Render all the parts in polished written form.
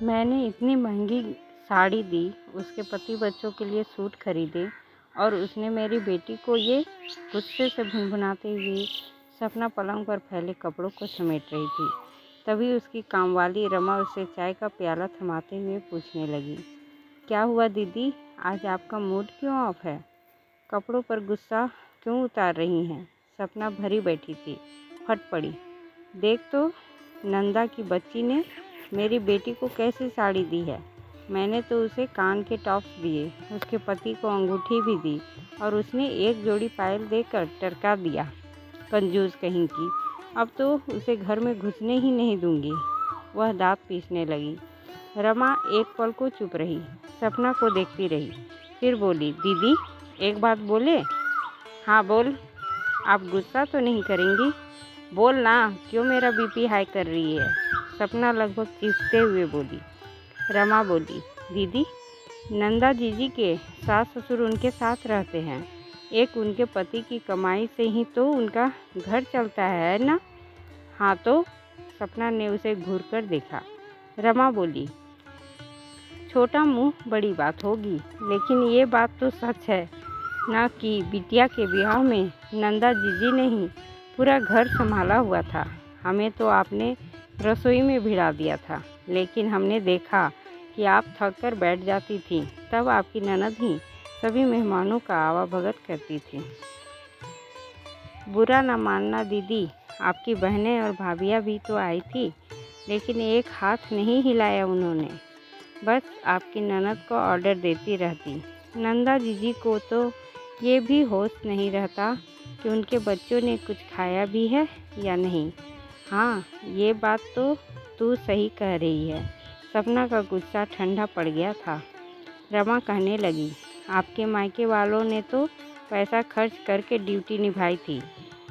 मैंने इतनी महंगी साड़ी दी, उसके पति बच्चों के लिए सूट खरीदे और उसने मेरी बेटी को ये गुस्से से भुनभुनाते हुए सपना पलंग पर फैले कपड़ों को समेट रही थी। तभी उसकी कामवाली रमा उसे चाय का प्याला थमाते हुए पूछने लगी, क्या हुआ दीदी, आज आपका मूड क्यों ऑफ है? कपड़ों पर गुस्सा क्यों उतार रही हैं? सपना भरी बैठी थी, फट पड़ी। देख तो, नंदा की बच्ची ने मेरी बेटी को कैसी साड़ी दी है। मैंने तो उसे कान के टॉप्स दिए, उसके पति को अंगूठी भी दी और उसने एक जोड़ी पायल देकर टरका दिया। कंजूस कहीं की, अब तो उसे घर में घुसने ही नहीं दूंगी। वह दांत पीसने लगी। रमा एक पल को चुप रही, सपना को देखती रही, फिर बोली, दीदी एक बात बोले? हाँ बोल। आप गुस्सा तो नहीं करेंगी? बोल ना, क्यों मेरा बीपी हाई कर रही है? सपना लगभग चीखते हुए बोली। रमा बोली, दीदी नंदा जीजी के सास ससुर उनके साथ रहते हैं, एक उनके पति की कमाई से ही तो उनका घर चलता है ना? हाँ तो? सपना ने उसे घूर कर देखा। रमा बोली, छोटा मुंह बड़ी बात होगी, लेकिन ये बात तो सच है ना कि बिटिया के ब्याह में नंदा जीजी ने ही पूरा घर संभाला हुआ था। हमें तो आपने रसोई में भिड़ा दिया था, लेकिन हमने देखा कि आप थक कर बैठ जाती थीं, तब आपकी ननद ही सभी मेहमानों का आवाभगत करती थी। बुरा न मानना दीदी, आपकी बहनें और भाभियाँ भी तो आई थी, लेकिन एक हाथ नहीं हिलाया उन्होंने। बस आपकी ननद को ऑर्डर देती रहती। नंदा जीजी को तो ये भी होश नहीं रहता कि उनके बच्चों ने कुछ खाया भी है या नहीं। हाँ, ये बात तो तू सही कह रही है। सपना का गुस्सा ठंडा पड़ गया था। रमा कहने लगी, आपके मायके वालों ने तो पैसा खर्च करके ड्यूटी निभाई थी,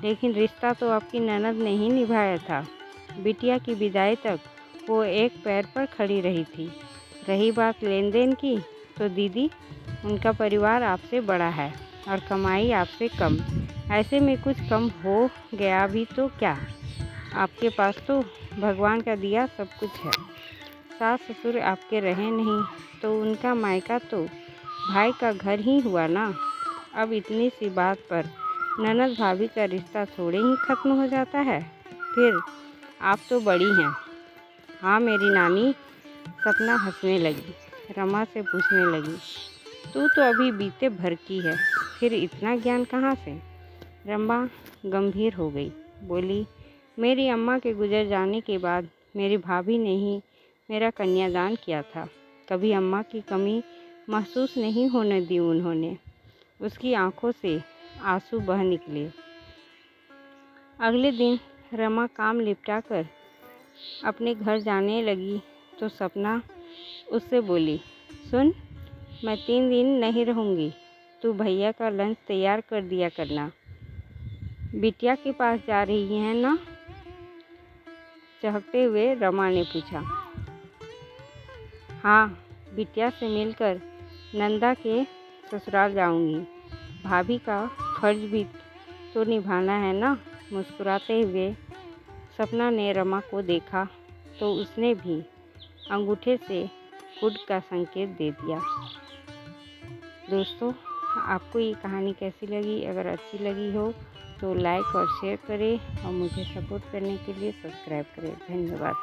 लेकिन रिश्ता तो आपकी ननद ने ही निभाया था। बिटिया की विदाई तक वो एक पैर पर खड़ी रही थी। रही बात लेन देन की, तो दीदी उनका परिवार आपसे बड़ा है और कमाई आपसे कम। ऐसे में कुछ कम हो गया भी तो क्या? आपके पास तो भगवान का दिया सब कुछ है। सास ससुर आपके रहे नहीं तो उनका मायका तो भाई का घर ही हुआ ना। अब इतनी सी बात पर ननद भाभी का रिश्ता थोड़े ही खत्म हो जाता है। फिर आप तो बड़ी हैं। हाँ मेरी नानी। सपना हंसने लगी। रमा से पूछने लगी, तू तो अभी बीते भर की है, फिर इतना ज्ञान कहाँ से? रमा गंभीर हो गई, बोली, मेरी अम्मा के गुजर जाने के बाद मेरी भाभी ने ही मेरा कन्यादान किया था। कभी अम्मा की कमी महसूस नहीं होने दी उन्होंने। उसकी आंखों से आंसू बह निकले। अगले दिन रमा काम निपटा कर अपने घर जाने लगी तो सपना उससे बोली, सुन, मैं 3 दिन नहीं रहूँगी, तू भैया का लंच तैयार कर दिया करना। बिटिया के पास जा रही है ना? चहकते हुए रमा ने पूछा। हाँ, बिटिया से मिलकर नंदा के ससुराल जाऊंगी। भाभी का फर्ज भी तो निभाना है ना। मुस्कुराते हुए सपना ने रमा को देखा तो उसने भी अंगूठे से गुड का संकेत दे दिया। दोस्तों, आपको ये कहानी कैसी लगी? अगर अच्छी लगी हो तो लाइक और शेयर करें और मुझे सपोर्ट करने के लिए सब्सक्राइब करें। धन्यवाद।